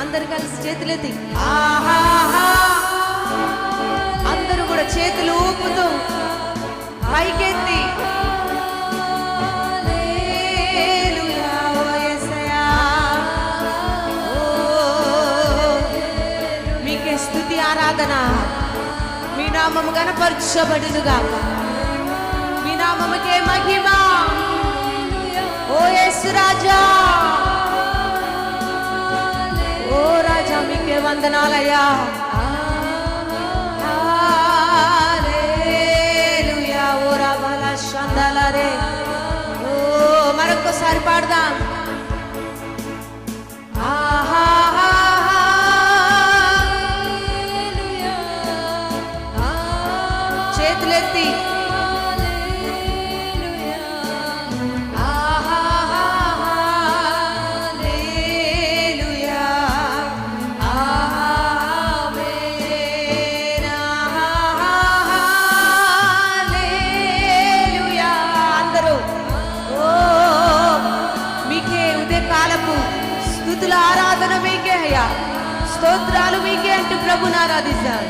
అందరు కలిసి చేతులెత్తి అందరూ కూడా చేతులు ఊపుతూ పైకెత్తి మీకే స్తుతి ఆరాధన. మీ నామము గణపరచబడునుగా. మీ నామముకే మహిమ. ఓ యేసు రాజా, ఓ రాజా, మీకే వందనాలయ్యా. హల్లెలూయా. ఓ రాబల షందలరే. ఓ మరొకసారి పాడదాం. చేతులెత్తి స్తుతుల ఆరాధన మీకే అయ్యా. స్తోత్రాలు మీకే అంటూ ప్రభుని ఆరాధిస్తారు.